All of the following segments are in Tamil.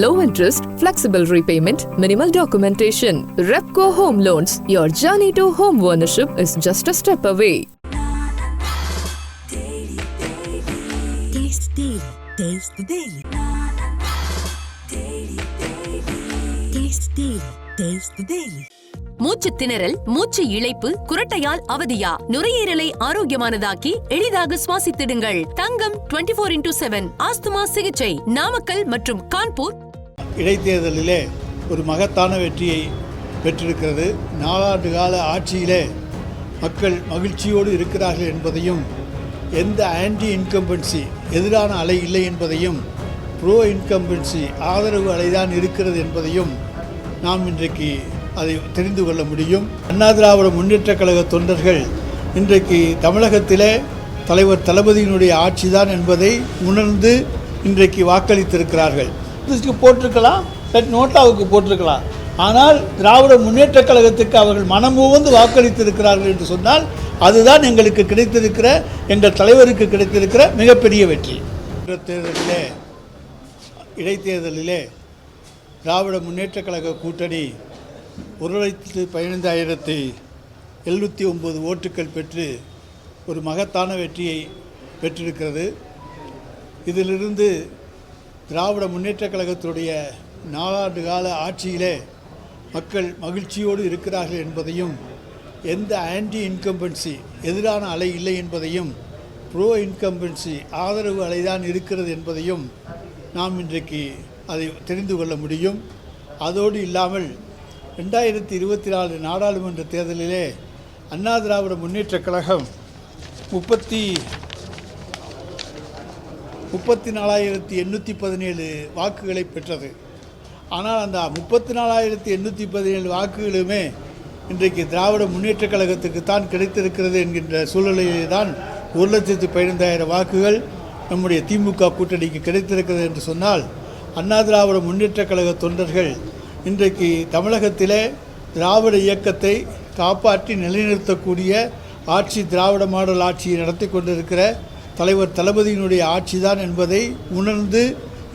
low interest, flexible repayment, minimal documentation. Repco Home Loans. Your journey to home ownership is just a step away. Taste the daily. Taste the daily. மூச்சு திணறல், மூச்சு இழைப்பு, குரட்டையால் அவதியா? நுரையீரலை ஆரோக்கியமானதாக்கி எளிதாக சுவாசித்திடுங்கள். தங்கம் 24x7 ஆஸ்துமா சிகிச்சை நாமக்கல் மற்றும் கான்பூர். இடைத்தேர்தலிலே ஒரு மகத்தான வெற்றியை பெற்றிருக்கிறது. 4 ஆண்டு கால ஆட்சியிலே மக்கள் மகிழ்ச்சியோடு இருக்கிறார்கள் என்பதையும், எந்த ஆன்டி இன்கம்பன்சி எதிரான அலை இல்லை என்பதையும், ப்ரோ இன்கம்பன்சி ஆதரவு அலைதான் இருக்கிறது என்பதையும் நாம் இன்றைக்கு அதை தெரிந்து கொள்ள முடியும். அண்ணா திராவிட முன்னேற்றக் கழக தொண்டர்கள் இன்றைக்கு தமிழகத்திலே தலைவர் தளபதியினுடைய ஆட்சி தான் என்பதை உணர்ந்து இன்றைக்கு வாக்களித்திருக்கிறார்கள். இதுக்கு போட்டிருக்கலாம், நோட்டாவுக்கு போட்டிருக்கலாம். ஆனால் திராவிட முன்னேற்றக் கழகத்துக்கு அவர்கள் மனமுவந்து வாக்களித்திருக்கிறார்கள் என்று சொன்னால் அதுதான் எங்களுக்கு கிடைத்திருக்கிற, எங்கள் தலைவருக்கு கிடைத்திருக்கிற மிகப்பெரிய வெற்றி. தேர்தலிலே இடைத்தேர்தலிலே திராவிட முன்னேற்றக் கழக கூட்டணி 1,15,709 ஓட்டுக்கள் பெற்று ஒரு மகத்தான வெற்றியை பெற்றிருக்கிறது. இதிலிருந்து திராவிட முன்னேற்றக் கழகத்துடைய 4 ஆண்டு கால ஆட்சியிலே மக்கள் மகிழ்ச்சியோடு இருக்கிறார்கள் என்பதையும், எந்த ஆன்டி இன்கம்பன்சி எதிரான அலை இல்லை என்பதையும், ப்ரோ இன்கம்பன்சி ஆதரவு அலைதான் இருக்கிறது என்பதையும் நாம் இன்றைக்கு அதை தெரிந்து கொள்ள முடியும். அதோடு இல்லாமல் 2024 நாடாளுமன்ற தேர்தலிலே அண்ணா திராவிட முன்னேற்றக் கழகம் 34,817 வாக்குகளை பெற்றது. ஆனால் அந்த 34,817 வாக்குகளுமே இன்றைக்கு திராவிட முன்னேற்றக் கழகத்துக்கு தான் கிடைத்திருக்கிறது என்கின்ற சூழ்நிலையிலே தான் 1,15,000 வாக்குகள் நம்முடைய திமுக கூட்டணிக்கு கிடைத்திருக்கிறது என்று சொன்னால், அண்ணா திராவிட முன்னேற்றக் கழக தொண்டர்கள் இன்றைக்கு தமிழகத்திலே திராவிட இயக்கத்தை காப்பாற்றி நிலைநிறுத்தக்கூடிய ஆட்சி, திராவிட மாடல் ஆட்சியை நடத்தி கொண்டிருக்கிற தலைவர் தளபதியினுடைய ஆட்சி தான் என்பதை உணர்ந்து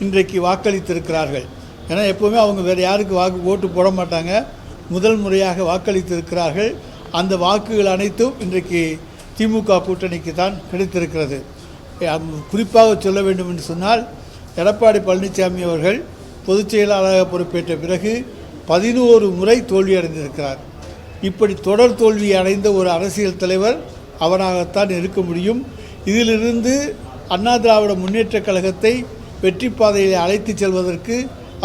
இன்றைக்கு வாக்களித்திருக்கிறார்கள். ஏன்னா எப்போவுமே அவங்க வேறு யாருக்கு ஓட்டு போட மாட்டாங்க, முதல் முறையாக வாக்களித்திருக்கிறார்கள். அந்த வாக்குகள் அனைத்தும் இன்றைக்கு திமுக கூட்டணிக்கு தான் கிடைத்திருக்கிறது. குறிப்பாக சொல்ல வேண்டும் என்று சொன்னால், எடப்பாடி பழனிசாமி அவர்கள் பொதுச் செயலாளராக பொறுப்பேற்ற பிறகு 11 முறை தோல்வியடைந்திருக்கிறார். இப்படி தொடர் தோல்வி அடைந்த ஒரு அரசியல் தலைவர் அவராகத்தான் இருக்க முடியும். இதிலிருந்து அண்ணா திராவிட முன்னேற்றக் கழகத்தை வெற்றி பாதையில் அழைத்து செல்வதற்கு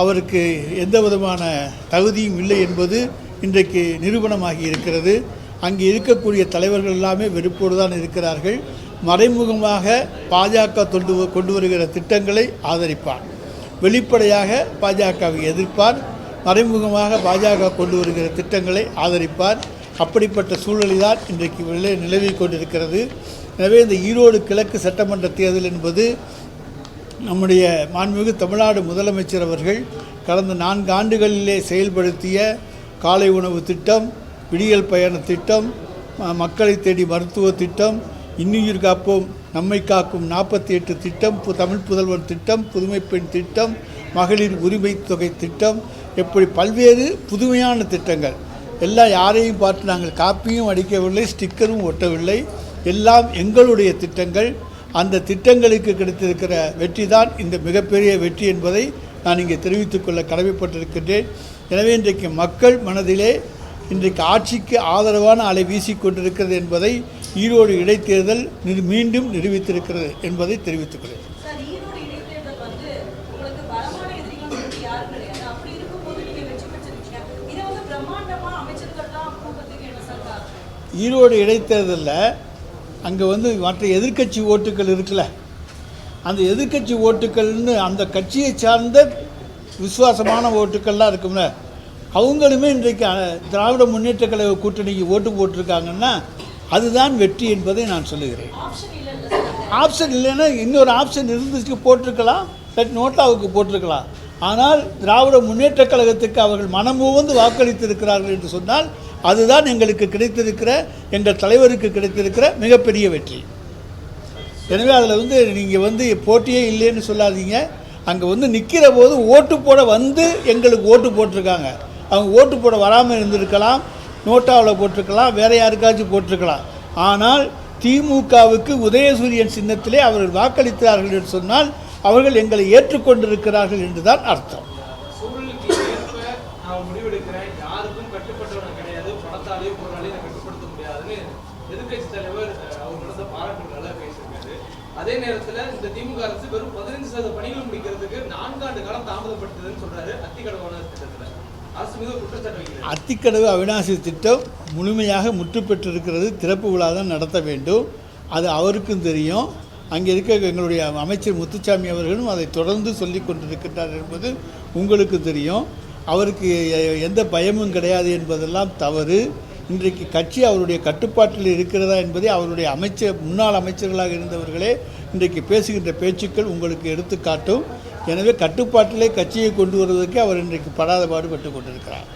அவருக்கு எந்த விதமான தகுதியும் இல்லை என்பது இன்றைக்கு நிரூபணமாகி இருக்கிறது. அங்கே இருக்கக்கூடிய தலைவர்கள் எல்லாமே வெறுப்போடு தான் இருக்கிறார்கள். மறைமுகமாக பாஜக கொண்டு வருகிற திட்டங்களை ஆதரிப்பார், வெளிப்படையாக பாஜகவை எதிர்ப்பார், மறைமுகமாக பாஜக கொண்டு வருகிற திட்டங்களை ஆதரிப்பார். அப்படிப்பட்ட சூழலை தான் இன்றைக்கு நிலவி கொண்டிருக்கிறது. எனவே இந்த ஈரோடு கிழக்கு சட்டமன்ற தேர்தல் என்பது நம்முடைய மாண்புமிகு தமிழ்நாடு முதலமைச்சர் அவர்கள் கடந்த 4 ஆண்டுகளிலே செயல்படுத்திய காலை உணவு திட்டம், விடியல் பயண திட்டம், மக்களை தேடி மருத்துவ திட்டம், இன்னுயிர் காப்போம் நம்மை காக்கும் 48 திட்டம், தமிழ் புதல்வன் திட்டம், புதுமை பெண் திட்டம், மகளிர் உரிமை தொகை திட்டம், எப்படி பல்வேறு புதுமையான திட்டங்கள் எல்லாம் யாரையும் பார்த்து நாங்கள் காப்பியும் அடிக்கவில்லை, ஸ்டிக்கரும் ஒட்டவில்லை, எல்லாம் எங்களுடைய திட்டங்கள். அந்த திட்டங்களுக்கு கிடைத்திருக்கிற வெற்றி தான் இந்த மிகப்பெரிய வெற்றி என்பதை நான் இங்கே தெரிவித்துக்கொள்ள கடமைப்பட்டிருக்கின்றேன். எனவே இன்றைக்கு மக்கள் மனதிலே இன்றைக்கு ஆட்சிக்கு ஆதரவான அலை வீசிக்கொண்டிருக்கிறது என்பதை ஈரோடு இடைத்தேர்தல் மீண்டும் நிரூபித்திருக்கிறது என்பதை தெரிவித்துக்கிறேன். ஈரோடு இடைத்தேர்தலில் அங்கே மற்ற எதிர்க்கட்சி ஓட்டுக்கள் இருக்குல்ல, அந்த எதிர்க்கட்சி ஓட்டுக்கள்னு அந்த கட்சியை சார்ந்த விசுவாசமான ஓட்டுக்கள்லாம் இருக்கும்ல, அவங்களுமே இன்றைக்கு திராவிட முன்னேற்றக் கழக கூட்டணிக்கு ஓட்டு போட்டிருக்காங்கன்னா அதுதான் வெற்றி என்பதை நான் சொல்லுகிறேன். ஆப்ஷன் இல்லைன்னா இன்னொரு ஆப்ஷன் இருந்துச்சு போட்டிருக்கலாம், நோட்டாவுக்கு போட்டிருக்கலாம். ஆனால் திராவிட முன்னேற்றக் கழகத்துக்கு அவர்கள் மனமுவந்து வாக்களித்திருக்கிறார்கள் என்று சொன்னால் அதுதான் எங்களுக்கு கிடைத்திருக்கிற, எங்கள் தலைவருக்கு கிடைத்திருக்கிற மிகப்பெரிய வெற்றி. எனவே அதில் நீங்கள் போட்டியே இல்லைன்னு சொல்லாதீங்க. அங்கே வந்து நிற்கிற போது ஓட்டு போட வந்து எங்களுக்கு ஓட்டு போட்டிருக்காங்க. அவங்க ஓட்டு போட வராமல் இருந்திருக்கலாம், நோட்டாவில் போட்டிருக்கலாம், வேறு யாருக்காச்சும் போட்டிருக்கலாம். ஆனால் திமுகவுக்கு உதயசூரியன் சின்னத்திலே அவர்கள் வாக்களித்தார்கள் என்று சொன்னால் அவர்கள் எங்களை ஏற்றுக்கொண்டிருக்கிறார்கள் என்றுதான் அர்த்தம். அதே நேரத்தில் இந்த திமுக அரசு வெறும் 15% பணிகள் முடிக்கிறதுக்கு 4 ஆண்டு காலம் தாமதப்படுத்துதுன்னு சொல்றாரு. அத்திக்கடவு திட்டத்தில் அரசு மீது குற்றச்சாட்டு வைக்கிறார். அத்திக்கடவு அவிநாசி திட்டம் முழுமையாக முற்று பெற்றிருக்கிறது. திறப்பு விழா தான் நடத்த வேண்டும். அது அவருக்கும் தெரியும். அங்கே இருக்க எங்களுடைய அமைச்சர் முத்துசாமி அவர்களும் அதை தொடர்ந்து சொல்லி கொண்டிருக்கிறார் என்பது உங்களுக்கு தெரியும். அவருக்கு எந்த பயமும் கிடையாது என்பதெல்லாம் தவறு. இன்றைக்கு கட்சி அவருடைய கட்டுப்பாட்டில் இருக்கிறதா என்பதை அவருடைய முன்னாள் அமைச்சர்களாக இருந்தவர்களே இன்றைக்கு பேசுகின்ற பேச்சுக்கள் உங்களுக்கு எடுத்துக்காட்டும். எனவே கட்டுப்பாட்டிலே கட்சியை கொண்டு வருவதற்கு அவர் இன்றைக்கு படாத பாடுபட்டு கொண்டிருக்கிறார்.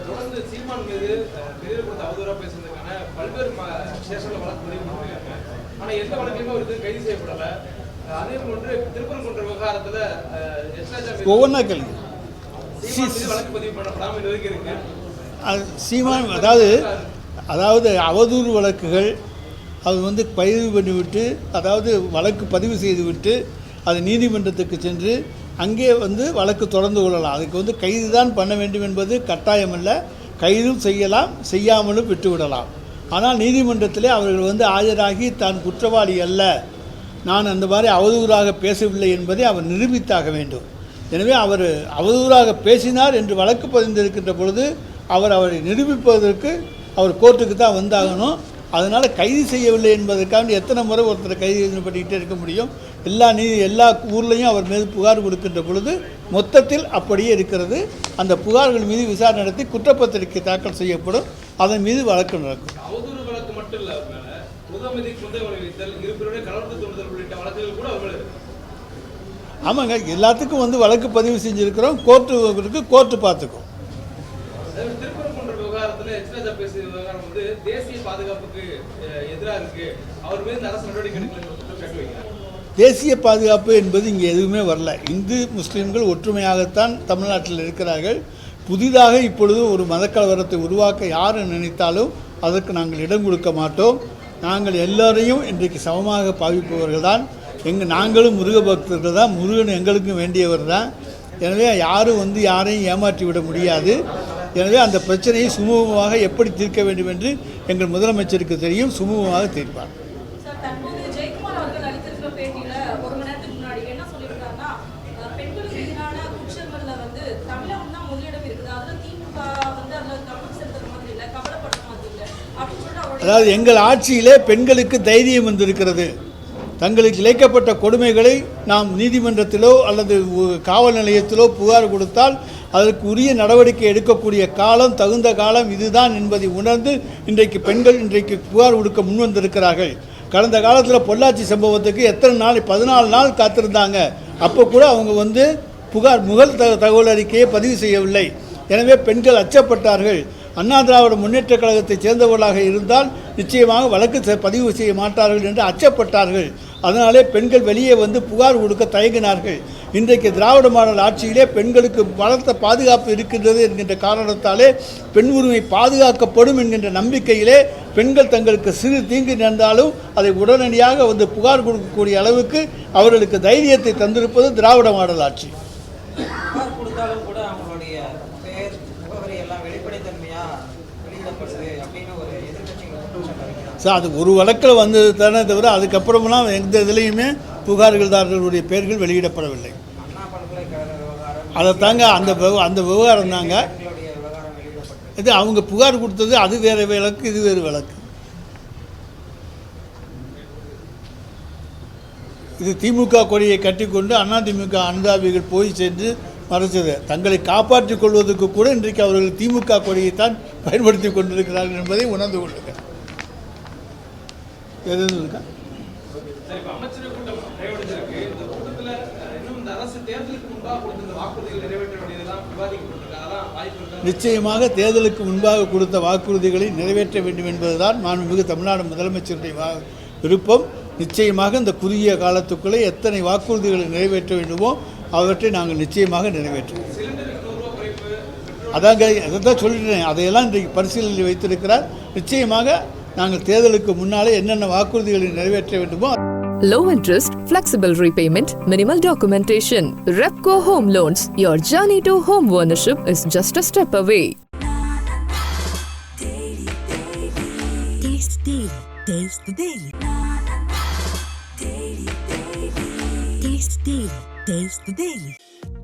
தொடர்ந்து சீமான் மீது அவதூறாக பேசுறதுக்கான பல்வேறு ஸ்டேஷன்ல வழக்கு பதிவு பண்ணிருக்காங்க. ஆனா எந்த வழக்கையுமே அவருக்கு கைது செய்யப்படலை. அதே போன்று திருப்பரங்குன்ற விவகாரத்துல ஒவ்வொன்றா கேள்வி வழக்கு பதிவு பண்ணப்படாமல் இருக்கு. சீமான் அதாவது அவதூறு வழக்குகள் அது வந்து பதிவு பண்ணிவிட்டு, அதாவது வழக்கு பதிவு செய்துவிட்டு அது நீதிமன்றத்துக்கு சென்று அங்கே வந்து வழக்கு தொடர்ந்து கொள்ளலாம். அதுக்கு வந்து கைது தான் பண்ண வேண்டும் என்பது கட்டாயமல்ல. கைதும் செய்யலாம், செய்யாமலும் விட்டுவிடலாம். ஆனால் நீதிமன்றத்திலே அவர்கள் வந்து ஆஜராகி தான் குற்றவாளி அல்ல, நான் அந்த மாதிரி அவதூறாக பேசவில்லை என்பதை அவர் நிரூபித்தாக வேண்டும். எனவே அவர் அவதூறாக பேசினார் என்று வழக்கு பதிந்திருக்கின்ற பொழுது அவரை நிரூபிப்பதற்கு அவர் கோர்ட்டுக்கு தான் வந்தாகணும். அதனால் கைது செய்யவில்லை என்பதற்காக எத்தனை முறை ஒருத்தரை கைது பண்ணிக்கிட்டே இருக்க முடியும்? எல்லா ஊர்லேயும் அவர் மீது புகார் கொடுக்கின்ற பொழுது மொத்தத்தில் அப்படியே இருக்கிறது. அந்த புகார்கள் மீது விசாரணை நடத்தி குற்றப்பத்திரிகை தாக்கல் செய்யப்படும். அதன் மீது வழக்கு நடக்கும். அவதூறு வழக்கு மட்டும் இல்லை, உள்ளிட்ட வழக்குகள் கூட ஆமாங்க, எல்லாத்துக்கும் வந்து வழக்கு பதிவு செஞ்சுருக்கிறோம். கோர்ட்டு பார்த்துக்கும். திருப்பரங்குன்ற விவகாரத்தில் எச்ராஜா பேசிய விவகாரம் வந்து தேசிய பாதுகாப்புக்கு எதிராக இருக்கு, அவர் மீது அரசு நடவடிக்கை எடுக்கல. தேசிய பாதுகாப்பு என்பது இங்கே எதுவுமே வரல. இந்து முஸ்லீம்கள் ஒற்றுமையாகத்தான் தமிழ்நாட்டில் இருக்கிறார்கள். புதிதாக இப்பொழுது ஒரு மதக்கலவரத்தை உருவாக்க யார் நினைத்தாலும் அதற்கு நாங்கள் இடம் கொடுக்க மாட்டோம். நாங்கள் எல்லோரையும் இன்றைக்கு சமமாக பாவிப்பவர்கள் தான். நாங்களும் முருக பக்தர்கள் தான். முருகன் எங்களுக்கும் வேண்டியவர் தான். எனவே யாரும் வந்து யாரையும் ஏமாற்றி விட முடியாது. எனவே அந்த பிரச்சனையை சுமூகமாக எப்படி தீர்க்க வேண்டும் என்று எங்கள் முதலமைச்சருக்கு தெரியும். சுமூகமாக தீர்ப்பார். அதாவது எங்கள் ஆட்சியிலே பெண்களுக்கு தைரியம் வந்திருக்கிறது. தங்களுக்கு இழைக்கப்பட்ட கொடுமைகளை நாம் நீதிமன்றத்திலோ அல்லது காவல் நிலையத்திலோ புகார் கொடுத்தால் அதற்கு உரிய நடவடிக்கை எடுக்கக்கூடிய காலம், தகுந்த காலம் இதுதான் என்பதை உணர்ந்து இன்றைக்கு பெண்கள் புகார் கொடுக்க முன்வந்திருக்கிறார்கள். கடந்த காலத்தில் பொள்ளாச்சி சம்பவத்துக்கு எத்தனை நாள், 14 நாள் காத்திருந்தாங்க. அப்போ கூட அவங்க வந்து முதல் தகவல் அறிக்கையை பதிவு செய்யவில்லை. எனவே பெண்கள் அச்சப்பட்டார்கள். அண்ணா திராவிட முன்னேற்ற கழகத்தைச் சேர்ந்தவர்களாக இருந்தால் நிச்சயமாக வழக்கு பதிவு செய்ய மாட்டார்கள் என்று அச்சப்பட்டார்கள். அதனாலே பெண்கள் வெளியே வந்து புகார் கொடுக்க தயங்கினார்கள். இன்றைக்கு திராவிட மாடல் ஆட்சியிலே பெண்களுக்கு பலத்த பாதுகாப்பு இருக்கின்றது என்கின்ற காரணத்தாலே பெண் உரிமை பாதுகாக்கப்படும் என்கின்ற நம்பிக்கையிலே பெண்கள் தங்களுக்கு சிறு தீங்கு நேர்ந்தாலும் அதை உடனடியாக வந்து புகார் கொடுக்கக்கூடிய அளவுக்கு அவர்களுக்கு தைரியத்தை தந்திருப்பது திராவிட மாடல் ஆட்சி. சார், அது ஒரு வழக்கில் வந்தது தானே தவிர அதுக்கப்புறமெல்லாம் எந்த இதுலேயுமே புகார்கள்தாரர்களுடைய பெயர்கள் வெளியிடப்படவில்லை. அதை தாங்க அந்த விவகாரம் தாங்க இது. அவங்க புகார் கொடுத்தது அது வேறு வழக்கு, இது வேறு வழக்கு. இது திமுக கொடியை கட்டிக்கொண்டு அதிமுக அனுதாபிகள் போய் சென்று மறைச்சது. தங்களை காப்பாற்றிக் கொள்வதற்கு கூட இன்றைக்கு அவர்கள் திமுக கொடியைத்தான் பயன்படுத்தி கொண்டிருக்கிறார்கள் என்பதை உணர்ந்து கொள்ளுங்கள். நிச்சயமாக தேர்தலுக்கு முன்பாக கொடுத்த வாக்குறுதிகளை நிறைவேற்ற வேண்டும் என்பதுதான் மாண்புமிகு தமிழ்நாடு முதலமைச்சருடைய விருப்பம். நிச்சயமாக இந்த குறுகிய காலத்துக்குள்ளே எத்தனை வாக்குறுதிகளை நிறைவேற்ற வேண்டுமோ அவற்றை நாங்கள் நிச்சயமாக நிறைவேற்றுவோம். அதாங்க அதைத்தான் சொல்லிட்டேன். அதையெல்லாம் இன்றைக்கு பரிசீலனையில் வைத்திருக்கிறார். நிச்சயமாக நாங்கள் தேர்தலுக்கு முன்னாலே என்னென்ன வாக்குறுதிகளை நிறைவேற்ற வேண்டுமோ. Low interest, flexible repayment, minimal documentation. Repco Home Loans. Your journey to home ownership is just a step away. Taste the Daily. Taste the Daily. Taste the Daily. Taste the Daily.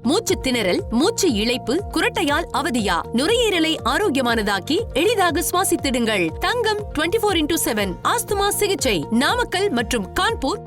மூச்சு திணறல், மூச்சு இழைப்பு, குரட்டையால் அவதியா, நுரையீரலை ஆரோக்கியமானதாக்கி எளிதாக சுவாசித்திடுங்கள். தங்கம் 24/7 ஆஸ்துமா சிகிச்சை நாமக்கல் மற்றும் கான்பூர்.